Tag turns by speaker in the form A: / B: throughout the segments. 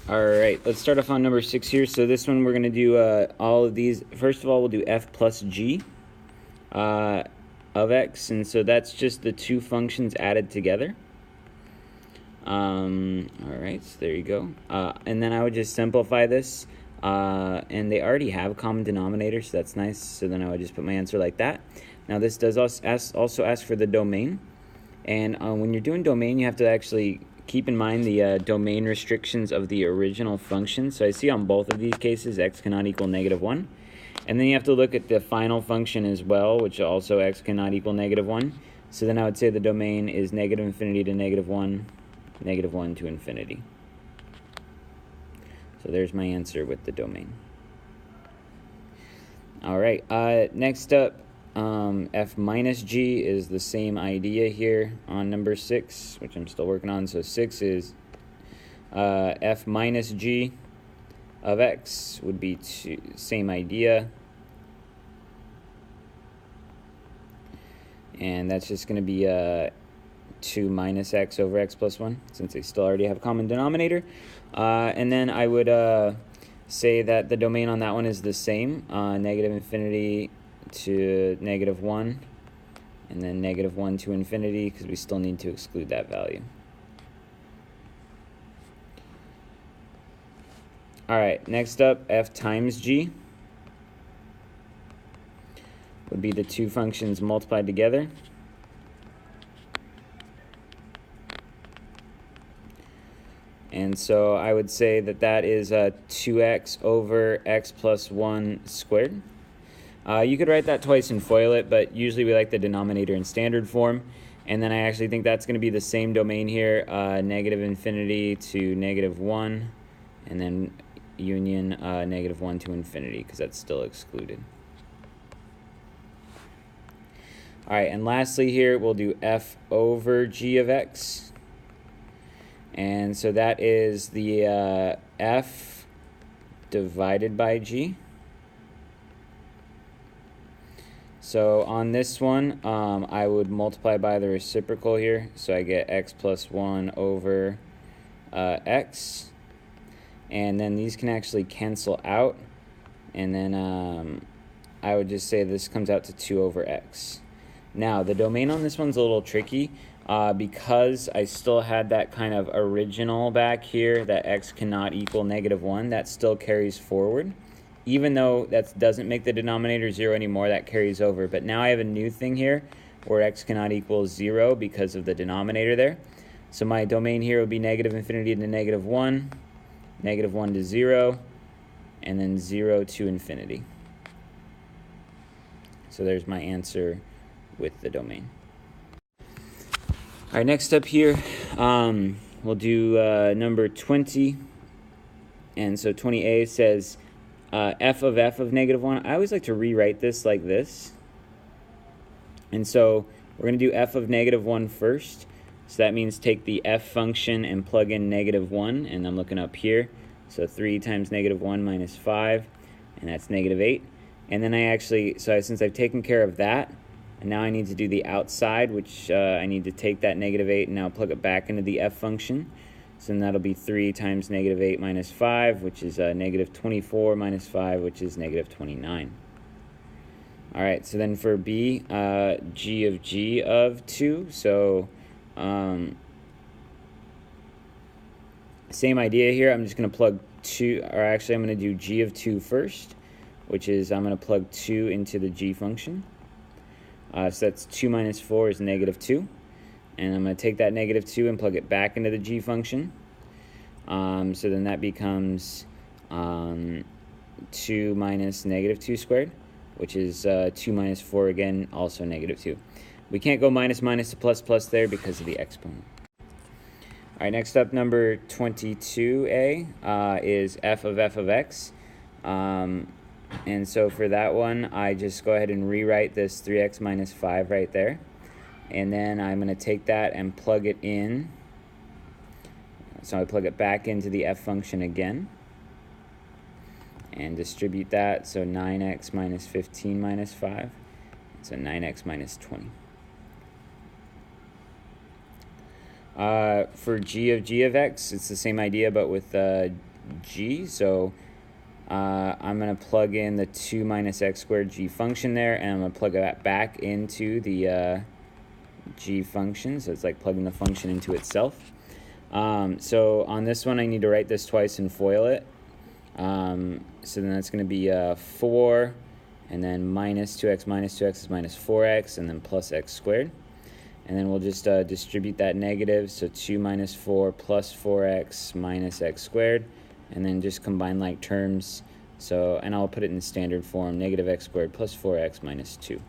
A: All right, let's start off on number 6 here. So this one we're going to do all of these. First of all, we'll do f plus g of x, and so that's just the two functions added together. All right, so there you go. And then I would just simplify this, and they already have a common denominator, so that's nice. So then I would just put my answer like that. Now this does also ask for the domain, and when you're doing domain, you have to actually keep in mind the domain restrictions of the original function. So I see on both of these cases x cannot equal -1. And then you have to look at the final function as well, which also x cannot equal -1. So then I would say the domain is -∞ to -1, -1 to infinity. So there's my answer with the domain. All right, next up, f minus g is the same idea here on number 6, which I'm still working on. So 6 is f minus g of x would be same idea. And that's just going to be 2 minus x over x plus 1, since they still already have a common denominator. And then I would say that the domain on that one is the same, -∞ to -1, and then -1 to infinity, because we still need to exclude that value. All right, next up, f times g would be the two functions multiplied together. And so I would say that that is 2x over x plus 1 squared. You could write that twice and FOIL it, but usually we like the denominator in standard form. And then I actually think that's going to be the same domain here, -∞ to -1, and then union -1 to infinity, because that's still excluded. All right, and lastly here, we'll do f over g of x. And so that is the f divided by g. So on this one, I would multiply by the reciprocal here. So I get x plus 1 over x. And then these can actually cancel out. And then I would just say this comes out to 2 over x. Now, the domain on this one's a little tricky because I still had that kind of original back here, that x cannot equal -1. That still carries forward. Even though that doesn't make the denominator 0 anymore, that carries over. But now I have a new thing here where x cannot equal 0 because of the denominator there. So my domain here would be -∞ to -1, -1 to 0, and then 0 to infinity. So there's my answer with the domain. All right, next up here, we'll do number 20. And so 20a says f of -1. I always like to rewrite this like this. And so we're going to do f of -1 first. So that means take the f function and plug in -1. And I'm looking up here. So 3 times -1 minus 5. And that's -8. And then I actually, since I've taken care of that, and now I need to do the outside, which I need to take that -8 and now plug it back into the f function. So then that'll be 3 times -8 minus 5, which is -24 minus 5, which is -29. All right, so then for b, g of g of 2. So same idea here. I'm just going to plug 2, or actually I'm going to do g of 2 first, which is I'm going to plug 2 into the g function. So that's 2 minus 4 is -2. And I'm going to take that -2 and plug it back into the g function. So then that becomes 2 minus -2 squared, which is 2 minus 4 again, also -2. We can't go minus to plus there because of the exponent. All right, next up, number 22a is f of x. And so for that one, I just go ahead and rewrite this 3x minus 5 right there. And then I'm going to take that and plug it in. So I plug it back into the f function again. And distribute that. So 9x minus 15 minus 5. So 9x minus 20. For g of x, it's the same idea, but with g. So I'm going to plug in the 2 minus x squared g function there, and I'm going to plug that back into the g function. So it's like plugging the function into itself. So on this one, I need to write this twice and FOIL it. So then that's going to be 4, and then minus 2x is minus 4x, and then plus x squared. And then we'll just distribute that negative, so 2 minus 4 plus 4x minus x squared, and then just combine like terms. So, and I'll put it in standard form, negative x squared plus 4x minus 2.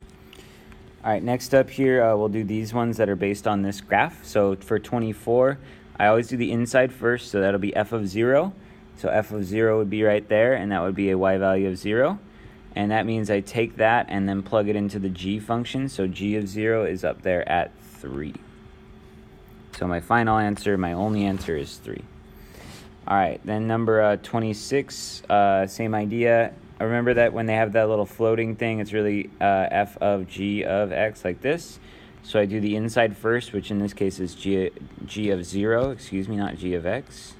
A: All right, next up here, we'll do these ones that are based on this graph. So for 24, I always do the inside first, so that'll be f of 0. So f of 0 would be right there, and that would be a y value of 0. And that means I take that and then plug it into the g function. So g of 0 is up there at 3. So my final answer, my only answer is 3. All right, then number 26, same idea. I remember that when they have that little floating thing, it's really f of g of x like this. So I do the inside first, which in this case is g of 0, excuse me, not g of x.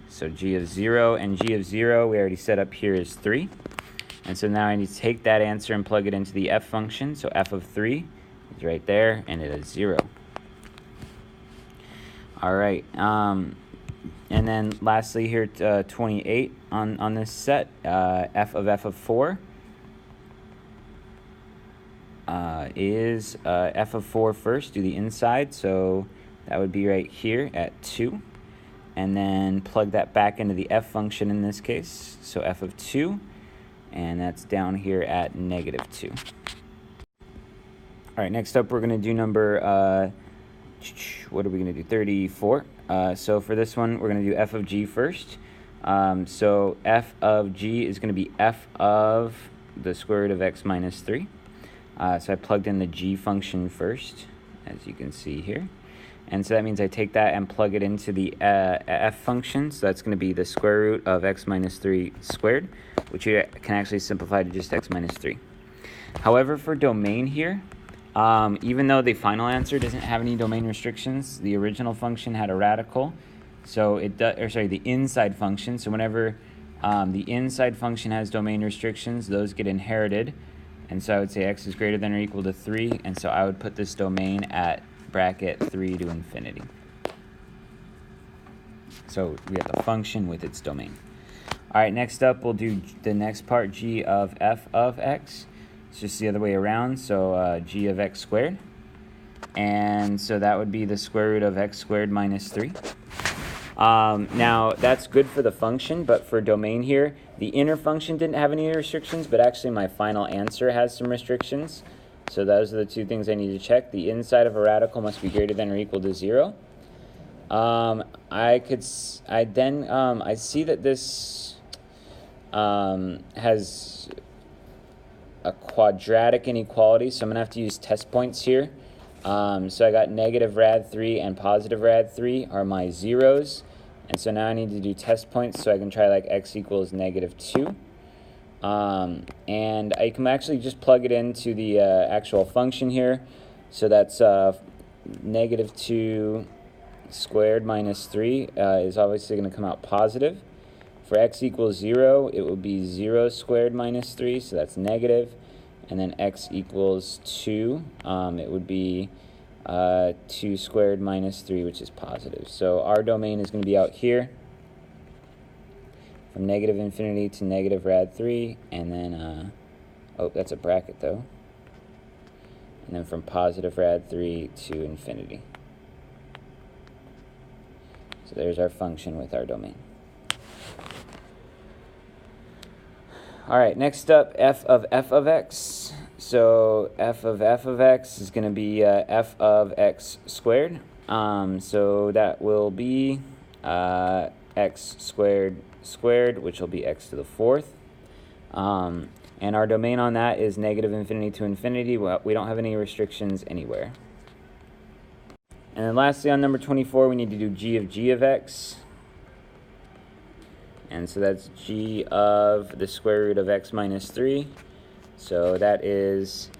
A: So g of 0 and g of 0 we already set up here is 3. And so now I need to take that answer and plug it into the f function. So f of 3 is right there, and it is 0. All right. And then lastly here, 28 on this set, f of 4 is f of 4 first, do the inside. So that would be right here at 2. And then plug that back into the f function in this case. So f of 2. And that's down here at negative 2. All right, next up we're going to do number, what are we going to do, 34. So for this one, we're going to do f of g first. So f of g is going to be f of the square root of x minus 3. So I plugged in the g function first, as you can see here. And so that means I take that and plug it into the f function. So that's going to be the square root of x minus 3 squared, which you can actually simplify to just x minus 3. However, for domain here, even though the final answer doesn't have any domain restrictions, the original function had a radical. So it does, or sorry, the inside function. So whenever the inside function has domain restrictions, those get inherited. And so I would say x is greater than or equal to 3. And so I would put this domain at bracket 3 to infinity. So we have the function with its domain. All right, next up we'll do the next part, g of f of x. It's just the other way around, so g of x squared. And so that would be the square root of x squared minus 3. Now that's good for the function, but for domain here, the inner function didn't have any restrictions, but actually my final answer has some restrictions. So those are the two things I need to check. The inside of a radical must be greater than or equal to 0. I see that this has a quadratic inequality, so I'm going to have to use test points here. So I got negative rad 3 and positive rad 3 are my zeros. And so now I need to do test points, so I can try like x equals negative 2. And I can actually just plug it into the actual function here. So that's negative 2 squared minus 3 is obviously going to come out positive. For x equals 0, it will be 0 squared minus 3, so that's negative. And then x equals 2, it would be 2 squared minus 3, which is positive. So our domain is going to be out here from negative infinity to negative rad 3, and then, oh, that's a bracket though. And then from positive rad 3 to infinity. So there's our function with our domain. All right, next up, f of x. So f of x is going to be f of x squared. So that will be x squared squared, which will be x to the 4th. And our domain on that is negative infinity to infinity. Well, we don't have any restrictions anywhere. And then lastly, on number 24, we need to do g of x. And so that's g of the square root of x minus 3. So that is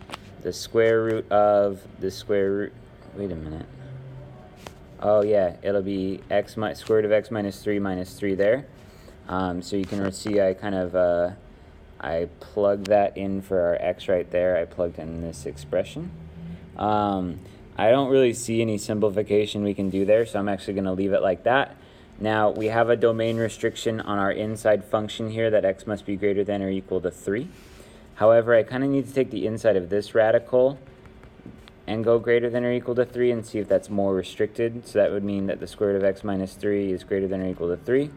A: the square root of the square root. Wait a minute. Oh yeah, it'll be square root of x minus 3 there. So you can see I kind of I plugged that in for our x right there. I plugged in this expression. I don't really see any simplification we can do there, so I'm actually going to leave it like that. Now, we have a domain restriction on our inside function here that x must be greater than or equal to 3. However, I kind of need to take the inside of this radical and go greater than or equal to 3 and see if that's more restricted. So that would mean that the square root of x minus 3 is greater than or equal to 3.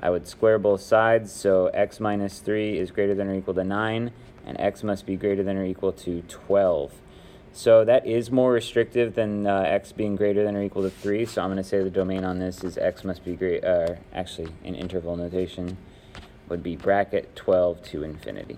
A: I would square both sides, so x minus 3 is greater than or equal to 9, and x must be greater than or equal to 12. So that is more restrictive than x being greater than or equal to 3, so I'm going to say the domain on this is x must be actually in interval notation would be bracket 12 to infinity.